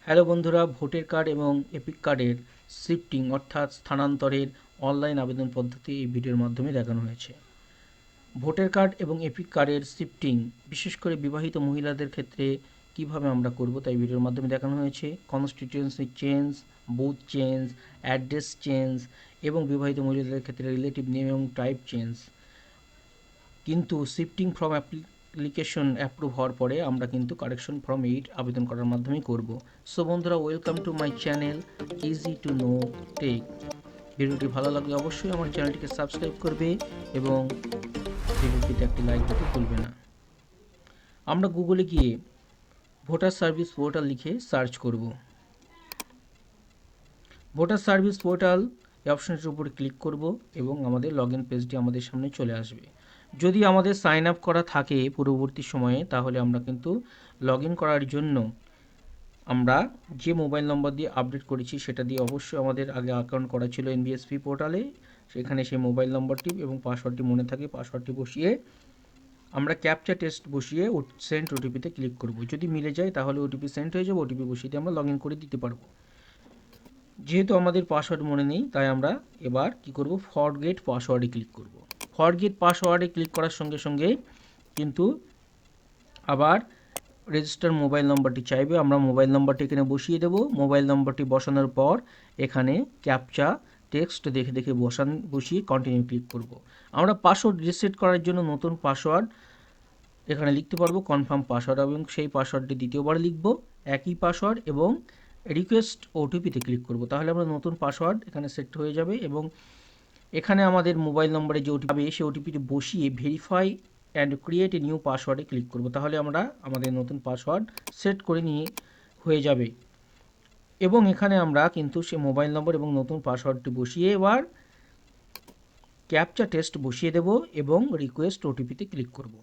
Hello বন্ধুরা, voter card এবং epic কার্ডের শিফটিং অর্থাৎ স্থানান্তরের অনলাইন আবেদন পদ্ধতি এই ভিডিওর মাধ্যমে দেখানো হয়েছে। ভোটার কার্ড এবং এপিক কার্ডের শিফটিং বিশেষ করে বিবাহিত মহিলাদের ক্ষেত্রে কিভাবে আমরা করব তাই ভিডিওর মাধ্যমে দেখানো হয়েছে। Constituency change, booth change, address change এবং বিবাহিত মহিলাদের ক্ষেত্রে রিলেটিভ নেম এবং টাইপ চেঞ্জ। কিন্তু শিফটিং ফ্রম অ্যাপ্লিকেশন অ্যাপ্রুভ হওয়ার পরে আমরা কিন্তু কারেকশন ফর্ম 8 আবেদন করার মাধ্যমে করব। সো বন্ধুরা, welcome to my channel Easy to Know Tech. ভিডিওটি ভালো লাগলে অবশ্যই আমার চ্যানেলটিকে সাবস্ক্রাইব করবে এবং ভিডিওটিতে একটি লাইক দিতে ভুলবে না। আমরা গুগলে গিয়ে ভোটার সার্ভিস পোর্টাল লিখে সার্চ করব। ভোটার সার্ভিস পোর্টাল এই অপশনটির উপরে ক্লিক করব এবং আমাদের লগ ইন পেজটি আমাদের সামনে চলে আসবে। যদি আমাদের সাইন আপ করা থাকে পূর্ববর্তী সময়ে, তাহলে আমরা কিন্তু লগ ইন করার জন্য আমরা যে মোবাইল নম্বর দিয়ে আপডেট করেছি সেটা দিয়ে অবশ্যই আমাদের আগে অ্যাকাউন্ট করা ছিল এনবিএসপি পোর্টালে, সেখানে সেই মোবাইল নম্বরটি এবং পাসওয়ার্ডটি মনে থাকে, পাসওয়ার্ডটি বসিয়ে আমরা ক্যাপচা টেস্ট বসিয়ে সেন্ড ওটিপিতে ক্লিক করব। যদি মিলে যায় তাহলে ওটিপি সেন্ড হয়ে যাবে, ওটিপি বসিয়ে দিয়ে আমরা লগ ইন করে দিতে পারবো। যেহেতু আমাদের পাসওয়ার্ড মনে নেই, তাই আমরা এবার কি করব, ফরগেট পাসওয়ার্ডে ক্লিক করব। ফরগেট পাসওয়ার্ডে ক্লিক করার সঙ্গে সঙ্গে কিন্তু আবার রেজিস্টার মোবাইল নম্বরটি চাইবে। আমরা মোবাইল নম্বরটি এখানে বসিয়ে দেব। মোবাইল নম্বরটি বসানোর পর এখানে ক্যাপচা টেক্সট দেখে দেখে বসিয়ে কন্টিনিউ ক্লিক করব। আমরা পাসওয়ার্ড রিসেট করার জন্য নতুন পাসওয়ার্ড এখানে লিখতে পারবো, কনফার্ম পাসওয়ার্ড, এবং সেই পাসওয়ার্ডটি দ্বিতীয়বার লিখব একই পাসওয়ার্ড এবং রিকোয়েস্ট ওটিপিতে ক্লিক করব। তাহলে আমরা নতুন পাসওয়ার্ড এখানে সেট হয়ে যাবে এবং এখানে আমাদের মোবাইল নম্বরে যে ওটিপি পাবে সেই ওটিপিটি বসিয়ে verify and create a new পাসওয়ার্ডে ক্লিক করব। তাহলে আমরা আমাদের নতুন পাসওয়ার্ড সেট করে নিয়ে হয়ে যাবে এবং এখানে আমরা কিন্তু সে মোবাইল নম্বর এবং নতুন পাসওয়ার্ডটি বসিয়ে এবার ক্যাপচা টেস্ট বসিয়ে দেব এবং রিকোয়েস্ট ওটিপিতে ক্লিক করব।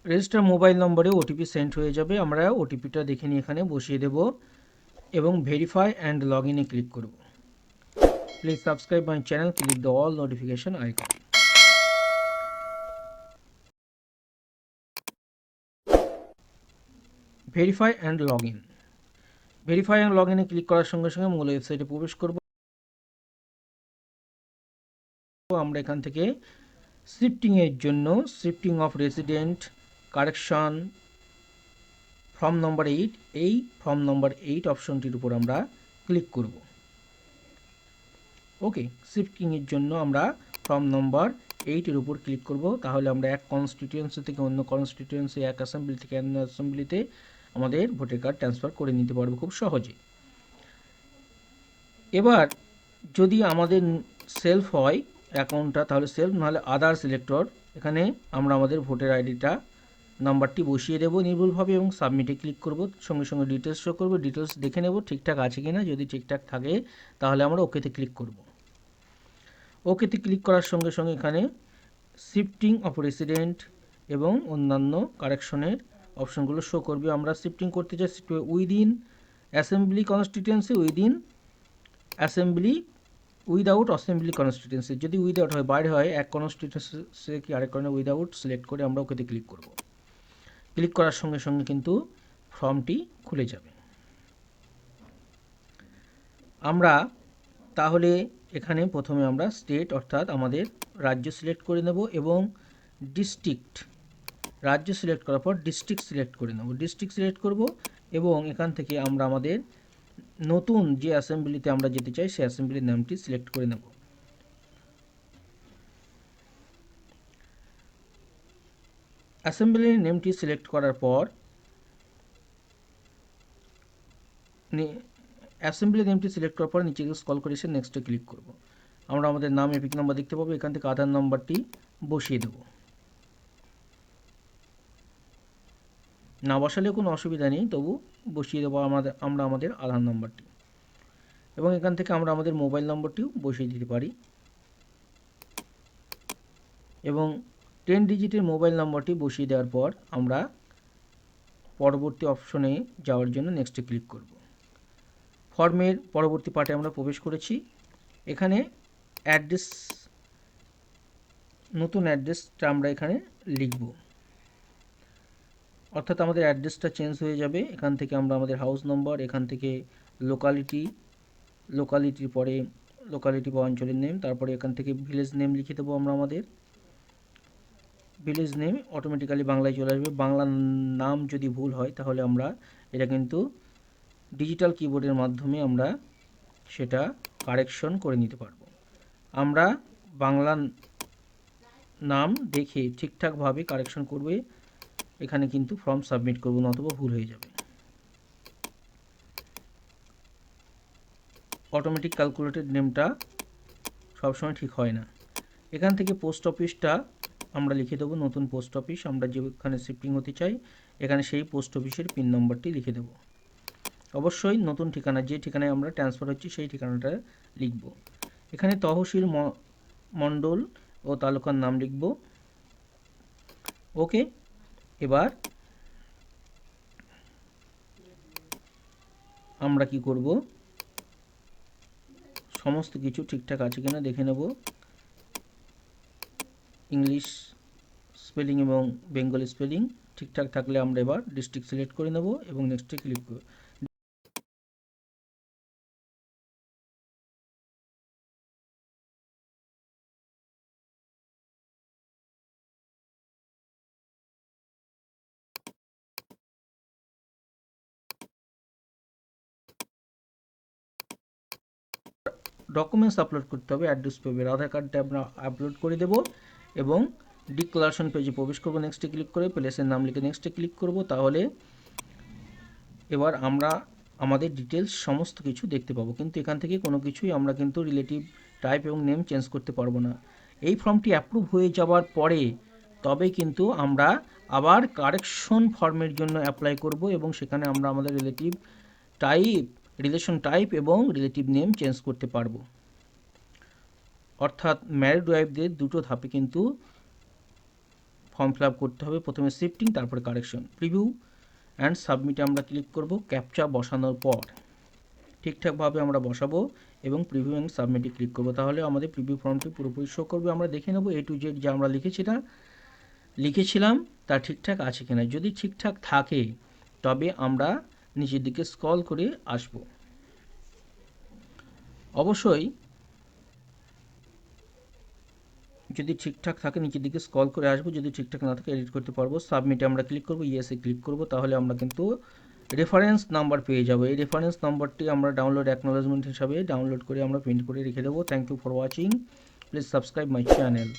রেজিস্টার মোবাইল নম্বরে ওটিপি সেন্ড হয়ে যাবে। আমরা ওটিপিটা দেখে নিয়ে এখানে বসিয়ে দেব এবং ভেরিফাই অ্যান্ড লগ ইনে ক্লিক করব। Please subscribe my channel, click the all notification icon. Verify and log in. Verify and log ইনে ক্লিক করার সঙ্গে সঙ্গে মূল ওয়েবসাইটে প্রবেশ করব। আমরা এখান থেকে শিফটিংয়ের জন্য shifting of resident correction form নম্বর 8, এই ফর্ম নম্বর 8 অপশনটির উপর আমরা ক্লিক করব। ওকে, শিফটিংয়ের জন্য আমরা ফর্ম নম্বর 8-এর উপর ক্লিক করব। তাহলে আমরা এক কনস্টিটিউয়েন্সি থেকে অন্য কনস্টিটিউয়েন্সি, এক অ্যাসেম্বলি থেকে অন্য অ্যাসেম্বলিতে আমাদের ভোটার কার্ড ট্রান্সফার করে নিতে পারবো খুব সহজে। এবার যদি আমাদের সেলফ হয় অ্যাকাউন্টটা, তাহলে সেলফ, নাহলে আদার সিলেক্টর, এখানে আমরা আমাদের ভোটার আইডিটা নাম্বারটি বসিয়ে দেবো নির্ভুলভাবে এবং সাবমিটে ক্লিক করব। সঙ্গে সঙ্গে ডিটেলস শো করবো, ডিটেলস দেখে নেব ঠিকঠাক আছে কি না। যদি ঠিকঠাক থাকে তাহলে আমরা ওকেতে ক্লিক করব। ওকেতে ক্লিক করার সঙ্গে সঙ্গে এখানে শিফটিং অফ রেসিডেন্ট এবং অন্যান্য কারেকশনের অপশনগুলো শো করবে। আমরা শিফটিং করতে চাই within assembly constituency, within assembly, without assembly constituency. যদি উইদাউট হয়, বাইরে হয়, এক কনস্টিটিউয়েন্সি কি আরেক কারণে উইদাউট সিলেক্ট করে আমরা ওকেতে ক্লিক করব। ক্লিক করার সঙ্গে সঙ্গে কিন্তু ফর্মটি খুলে যাবে। আমরা তাহলে এখানে প্রথমে আমরা স্টেট অর্থাৎ আমাদের রাজ্য সিলেক্ট করে নেব এবং ডিস্ট্রিক্ট, রাজ্য সিলেক্ট করার পর ডিস্ট্রিক্ট সিলেক্ট করে নেব। ডিস্ট্রিক্ট সিলেক্ট করব এবং এখান থেকে আমরা আমাদের নতুন যে অ্যাসেম্বলিতে আমরা যেতে চাই সেই অ্যাসেম্বলির নামটি সিলেক্ট করে নেব। অ্যাসেম্বলির নেমটি সিলেক্ট করার পর অ্যাসেম্বলি নেমটি সিলেক্ট করার পর নিচে স্ক্রল করে এসে নেক্সটে ক্লিক করব। আমরা আমাদের নাম, এপিক নাম্বার দেখতে পাবো। এখান থেকে আধার নাম্বারটি বসিয়ে দেব। না বসালে কোনো অসুবিধা নেই, তবু বসিয়ে দেবো আমরা আমাদের আধার নাম্বারটি এবং এখান থেকে আমরা আমাদের মোবাইল নম্বরটিও বসিয়ে দিতে পারি এবং 10 ডিজিটের মোবাইল নম্বরটি বসিয়ে দেওয়ার পর আমরা পরবর্তী অপশনে যাওয়ার জন্য নেক্সটে ক্লিক করব। ফর্মের পরবর্তী পার্টে আমরা প্রবেশ করেছি। এখানে অ্যাড্রেস, নতুন অ্যাড্রেসটা আমরা এখানে লিখব। অর্থাৎ আমাদের অ্যাড্রেসটা চেঞ্জ হয়ে যাবে। এখান থেকে আমরা আমাদের হাউস নম্বর, এখান থেকে লোকালিটির পরে লোকালিটি বা অঞ্চলের নেম, তারপরে এখান থেকে ভিলেজ নেম লিখে দেবো আমরা আমাদের ভিলেজ নেম, অটোমেটিক্যালি বাংলায় চলে আসবে। বাংলা নাম যদি ভুল হয় তাহলে আমরা এটা কিন্তু ডিজিটাল কিবোর্ডের মাধ্যমে আমরা সেটা কারেকশন করে নিতে পারবো। আমরা বাংলা নাম দেখে ঠিকঠাকভাবে কারেকশন করবে, এখানে কিন্তু ফর্ম সাবমিট করবো, নতুবা ভুল হয়ে যাবে। অটোমেটিক ক্যালকুলেটেড নেমটা সবসময় ঠিক হয় না। এখান থেকে পোস্ট অফিসটা আমরা লিখে দেবো, নতুন পোস্ট অফিস আমরা যেখানে শিফটিং হতে চাই, এখানে সেই পোস্ট অফিসের পিন নম্বরটি লিখে দেবো। অবশ্যই নতুন ঠিকানা, যে ঠিকানায় আমরা ট্রান্সফার হচ্ছি সেই ঠিকানাটা লিখব। এখানে তহসিল মণ্ডল ও তালুকার নাম লিখব। ওকে, এবার আমরা কি করব, সমস্ত কিছু ঠিকঠাক আছে কিনা দেখে নেব। ইংলিশ স্পেলিং এবং বেঙ্গলি স্পেলিং ঠিকঠাক থাকলে আমরা এবার ডিস্ট্রিক্ট সিলেক্ট করে নেব এবং নেক্সটে ক্লিক করব। ডকুমেন্টস আপলোড করতে হবে, অ্যাড্রেস পেজের আধার কার্ডটা আমরা আপলোড করে দেব এবং ডিক্লারেশন পেজে প্রবেশ করব। নেক্সটে ক্লিক করে প্লেসের নাম লিখে নেক্সটে ক্লিক করব। তাহলে এবার আমরা আমাদের ডিটেলস সমস্ত কিছু দেখতে পাবো, কিন্তু এখান থেকে কোনো কিছুই আমরা কিন্তু রিলেটিভ টাইপ এবং নেম চেঞ্জ করতে পারবো না। এই ফর্মটি অ্যাপ্রুভ হয়ে যাওয়ার পরে তবে কিন্তু আমরা আবার কারেকশন ফর্মের জন্য অ্যাপ্লাই করব এবং সেখানে আমরা আমাদের রিলেশন টাইপ এবং রিলেটিভ নেম চেঞ্জ করতে পারবো। অর্থাৎ ম্যারিড ওয়াইফদের দুটো ধাপে কিন্তু ফর্ম ফিল আপ করতে হবে, প্রথমে শিফটিং তারপরে কারেকশন। প্রিভিউ অ্যান্ড সাবমিটে আমরা ক্লিক করব। ক্যাপচা বসানোর পর ঠিকঠাকভাবে আমরা বসাবো এবং প্রিভিউ অ্যান্ড সাবমিটে ক্লিক করব। তাহলে আমাদের প্রিভিউ ফর্মটি পুরোপুরি শো করবে। আমরা দেখে নেব A to Z যা আমরা লিখেছিলাম তা ঠিকঠাক আছে কিনা। যদি ঠিকঠাক থাকে তবে আমরা নিচের দিকে স্ক্রল করে আসব। অবশ্যই যদি ঠিকঠাক থাকে নিচের দিকে স্ক্রল করে আসবো, যদি ঠিকঠাক না থাকে এডিট করতে পারবো। সাবমিটে আমরা ক্লিক করব, ইয়েসে ক্লিক করব। তাহলে আমরা কিন্তু রেফারেন্স নাম্বার পেয়ে যাব। এই রেফারেন্স নাম্বারটি আমরা ডাউনলোড অ্যাকনোলেজমেন্ট হিসাবে ডাউনলোড করে আমরা প্রিন্ট করে রেখে দেবো। Thank you for watching, please subscribe my channel.